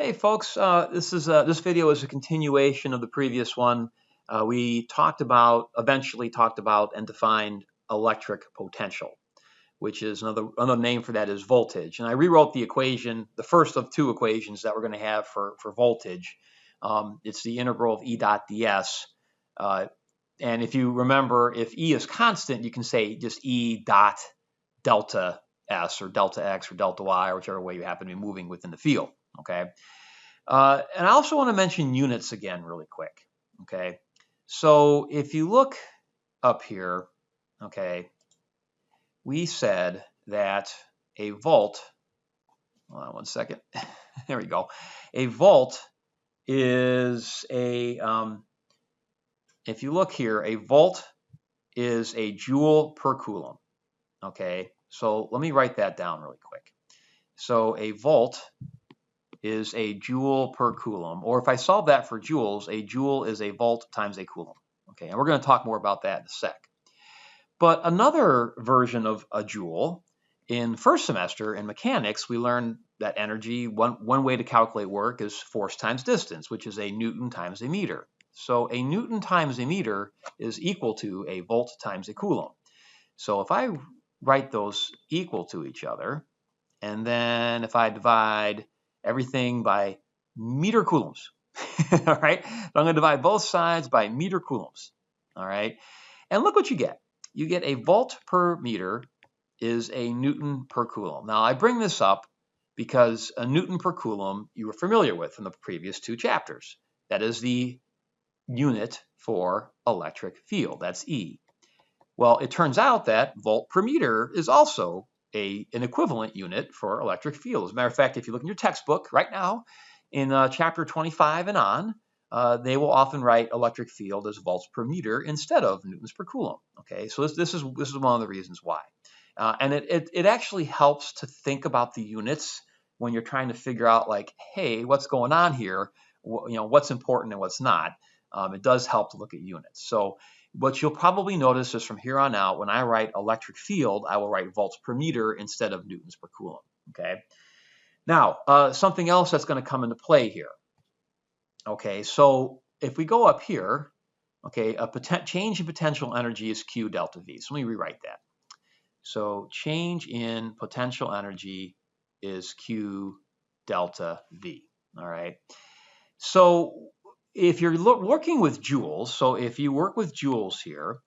Hey folks, this video is a continuation of the previous one. We eventually talked about and defined electric potential, which is another name for that is voltage. And I rewrote the equation, the first of two equations that we're going to have for voltage. It's the integral of E dot ds. And if you remember, if E is constant, you can say just E dot delta S or delta X or delta Y, or whichever way you happen to be moving within the field. Okay. And I also want to mention units again really quick. Okay. So if you look up here, okay, we said that a volt, hold on one second. There we go. A volt is if you look here, a volt is a joule per coulomb. Okay. So let me write that down really quick. So a volt is a joule per coulomb, or if I solve that for joules, a joule is a volt times a coulomb. Okay, and we're going to talk more about that in a sec. But another version of a joule, in first semester in mechanics, we learned that energy, one way to calculate work is force times distance, which is a Newton times a meter. So a Newton times a meter is equal to a volt times a coulomb. So if I write those equal to each other, and then if I divide everything by meter coulombs, all right? So I'm going to divide both sides by meter coulombs, all right? And look what you get. You get a volt per meter is a Newton per coulomb. Now, I bring this up because a Newton per coulomb you were familiar with from the previous two chapters. That is the unit for electric field. That's E. Well, it turns out that volt per meter is also an equivalent unit for electric field. As a matter of fact, if you look in your textbook right now, in chapter 25 and on, they will often write electric field as volts per meter instead of newtons per coulomb. Okay, so this is one of the reasons why, and it actually helps to think about the units when you're trying to figure out like, hey, what's going on here? What's important and what's not. It does help to look at units. So what you'll probably notice is from here on out, when I write electric field, I will write volts per meter instead of newtons per coulomb. Okay. Now, something else that's going to come into play here. Okay, so if we go up here, okay, change in potential energy is Q delta V. So let me rewrite that. So change in potential energy is Q delta V. All right. So if you're working with joules, so if you work with joules here,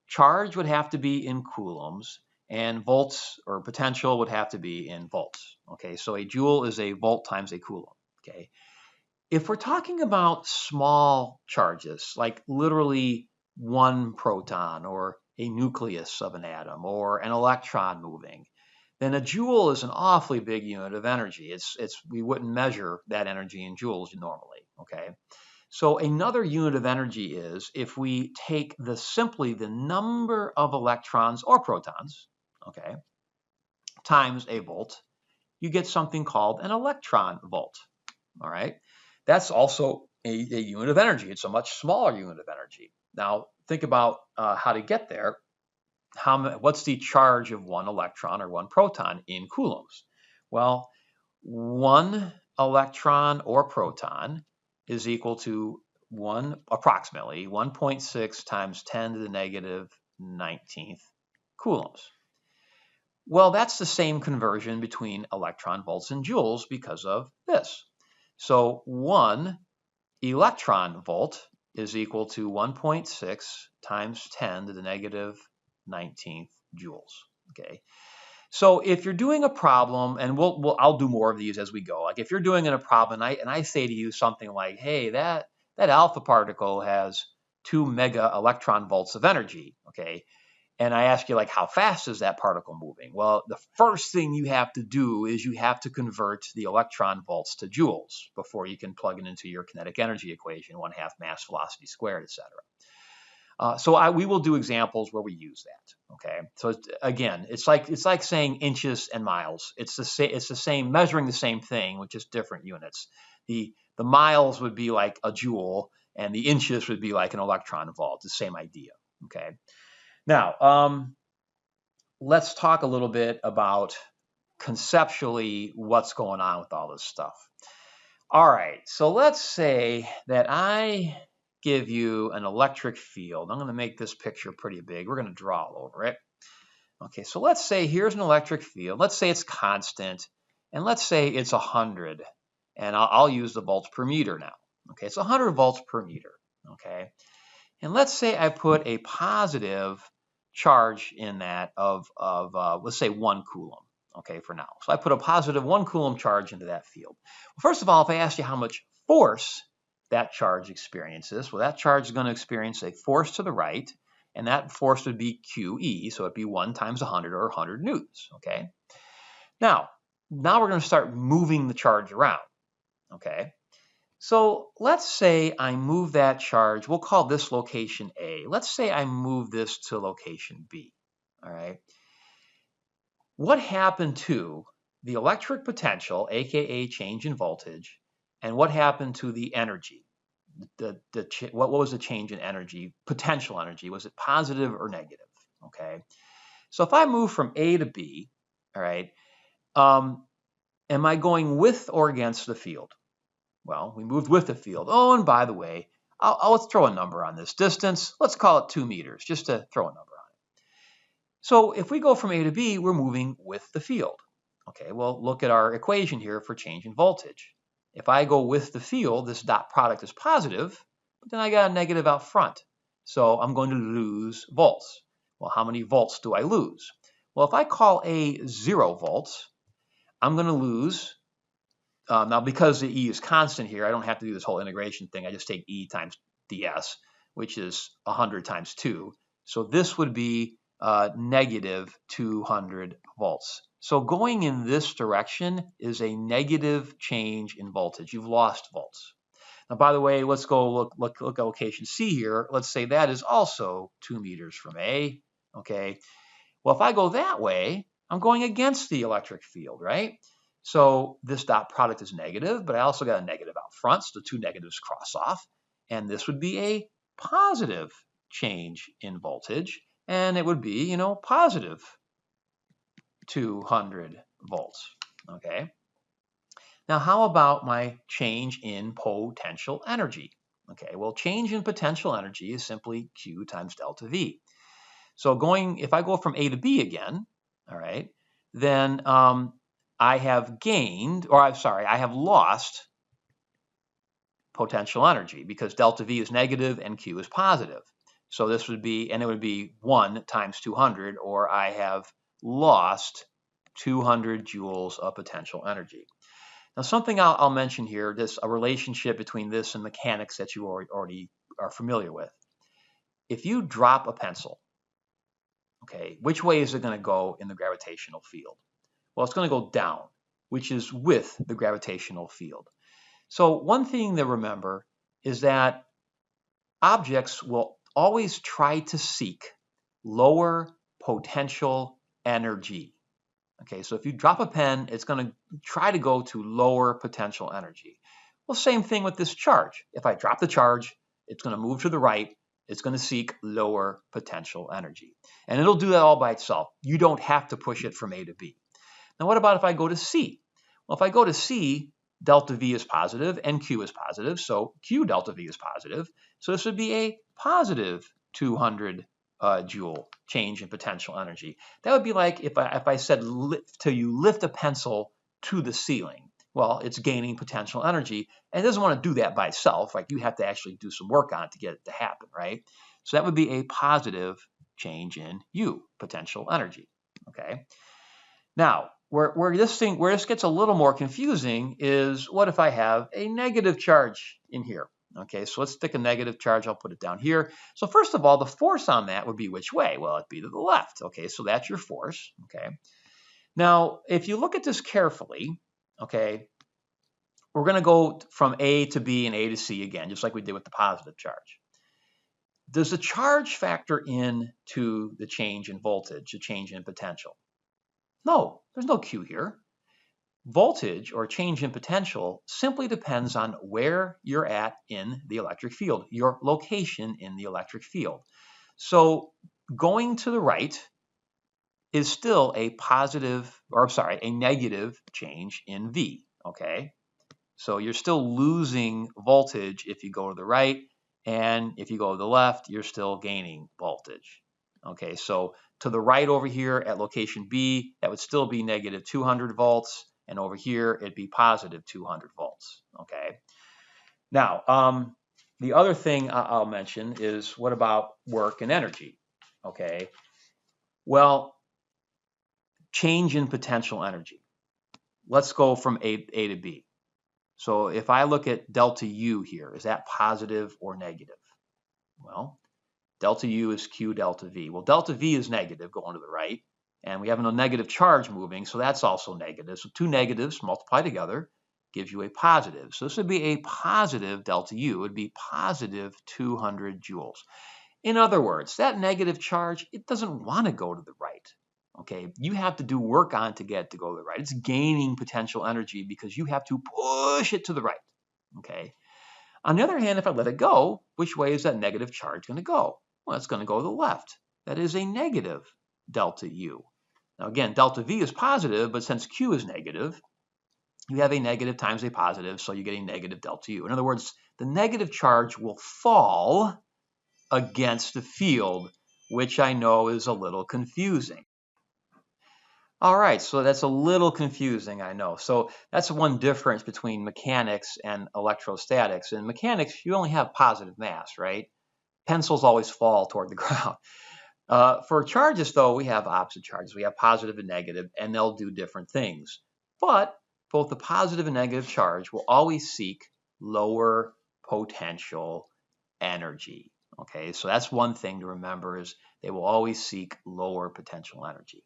charge would have to be in coulombs and volts or potential would have to be in volts. Okay, so a joule is a volt times a coulomb. Okay. If we're talking about small charges, like literally one proton or a nucleus of an atom or an electron moving, then a joule is an awfully big unit of energy. We wouldn't measure that energy in joules normally. Okay. So another unit of energy is if we take simply the number of electrons or protons, okay, times a volt, you get something called an electron volt. All right. That's also a unit of energy. It's a much smaller unit of energy. Now, think about how to get there. What's the charge of one electron or one proton in coulombs? Well, one electron or proton is equal to approximately 1.6 times 10 to the negative 19th coulombs. Well, that's the same conversion between electron volts and joules because of this. So 1 electron volt is equal to 1.6 times 10 to the negative 19th joules. Okay. So if you're doing a problem, and I'll do more of these as we go. Like if you're doing a problem, and I say to you something like, "Hey, that alpha particle has 2 mega electron volts of energy." Okay, and I ask you like, how fast is that particle moving? Well, the first thing you have to do is you have to convert the electron volts to joules before you can plug it into your kinetic energy equation, 1/2 mass velocity squared, etc. So we will do examples where we use that. Okay. So again, it's like saying inches and miles. It's the same measuring the same thing with just different units. The miles would be like a joule, and the inches would be like an electron volt. It's the same idea. Okay. Now, let's talk a little bit about conceptually what's going on with all this stuff. All right, so let's say that I give you an electric field. I'm going to make this picture pretty big. We're going to draw all over it. Okay, so let's say here's an electric field. Let's say it's constant, and let's say it's 100. And I'll use the volts per meter now. Okay, it's 100 volts per meter. Okay, and let's say I put a positive charge in that of let's say 1 coulomb. Okay, for now. So I put a positive 1 coulomb charge into that field. Well, first of all, if I ask you how much force that charge experiences, well, that charge is going to experience a force to the right, and that force would be QE, so it'd be 1 times 100 or 100 newtons. Okay. Now we're going to start moving the charge around. Okay. So let's say I move that charge. We'll call this location A. Let's say I move this to location B. All right. What happened to the electric potential, aka change in voltage, and what happened to the energy? What was the change in energy, potential energy? Was it positive or negative? Okay. So if I move from A to B, all right, am I going with or against the field? Well, we moved with the field. Oh, and by the way, let's throw a number on this distance. Let's call it 2 meters, just to throw a number on it. So if we go from A to B, we're moving with the field. Okay, well, look at our equation here for change in voltage. If I go with the field, this dot product is positive, but then I got a negative out front. So I'm going to lose volts. Well, how many volts do I lose? Well, if I call A 0 volts, I'm going to lose. Now, because the E is constant here, I don't have to do this whole integration thing. I just take E times ds, which is 100 times 2. So this would be negative 200 volts. So going in this direction is a negative change in voltage. You've lost volts. Now, by the way, let's go look at location C here. Let's say that is also 2 meters from A. Okay. Well, if I go that way, I'm going against the electric field, right? So this dot product is negative, but I also got a negative out front, so the two negatives cross off. And this would be a positive change in voltage, and it would be, positive 200 volts, okay? Now, how about my change in potential energy? Okay, well, change in potential energy is simply Q times delta V. So if I go from A to B again, all right, then I have I have lost potential energy because delta V is negative and Q is positive. So this would be, and it would be 1 times 200, or I have lost 200 joules of potential energy. Now, something I'll mention here, a relationship between this and mechanics that you already are familiar with. If you drop a pencil, okay, which way is it going to go in the gravitational field? Well, it's going to go down, which is with the gravitational field. So one thing to remember is that objects will always try to seek lower potential energy. Okay, so if you drop a pen, it's going to try to go to lower potential energy. Well, same thing with this charge. If I drop the charge, it's going to move to the right. It's going to seek lower potential energy. And it'll do that all by itself. You don't have to push it from A to B. Now, what about if I go to C? Well, if I go to C, delta V is positive and Q is positive, so Q delta V is positive. So this would be a positive 200 joule change in potential energy. That would be like if I said lift a pencil to the ceiling. Well, it's gaining potential energy, and it doesn't want to do that by itself. Like, you have to actually do some work on it to get it to happen, right? So that would be a positive change in U, potential energy. Okay. Now, where this gets a little more confusing is, what if I have a negative charge in here? Okay, so let's stick a negative charge. I'll put it down here. So first of all, the force on that would be which way? Well, it'd be to the left. Okay, so that's your force. Okay. Now, if you look at this carefully, okay, we're going to go from A to B and A to C again, just like we did with the positive charge. Does the charge factor in to the change in voltage, the change in potential? No, there's no Q here. Voltage, or change in potential, simply depends on where you're at in the electric field, your location in the electric field. So going to the right is still a negative change in V, okay? So you're still losing voltage if you go to the right, and if you go to the left, you're still gaining voltage. Okay, so to the right over here at location B, that would still be negative 200 volts, and over here it'd be positive 200 volts. Okay. Now, the other thing I'll mention is, what about work and energy? Okay. Well, change in potential energy. Let's go from A to B. So if I look at delta U here, is that positive or negative? Well, delta U is Q delta V. Well, delta V is negative going to the right, and we have a negative charge moving, so that's also negative. So two negatives multiplied together gives you a positive. So this would be a positive delta U. It would be positive 200 joules. In other words, that negative charge, it doesn't want to go to the right. Okay, you have to do work on to get it to go to the right. It's gaining potential energy because you have to push it to the right. Okay. On the other hand, if I let it go, which way is that negative charge going to go? Well, it's going to go to the left. That is a negative delta U. Now again, delta V is positive, but since Q is negative, you have a negative times a positive, so you get a negative delta U. In other words, the negative charge will fall against the field, which I know is a little confusing. All right, so that's a little confusing, I know. So that's one difference between mechanics and electrostatics. In mechanics, you only have positive mass, right? Pencils always fall toward the ground. For charges, though, we have opposite charges. We have positive and negative, and they'll do different things. But both the positive and negative charge will always seek lower potential energy. Okay, so that's one thing to remember, is they will always seek lower potential energy.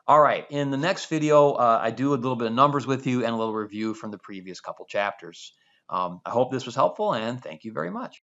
All right, in the next video, I do a little bit of numbers with you and a little review from the previous couple chapters. I hope this was helpful, and thank you very much.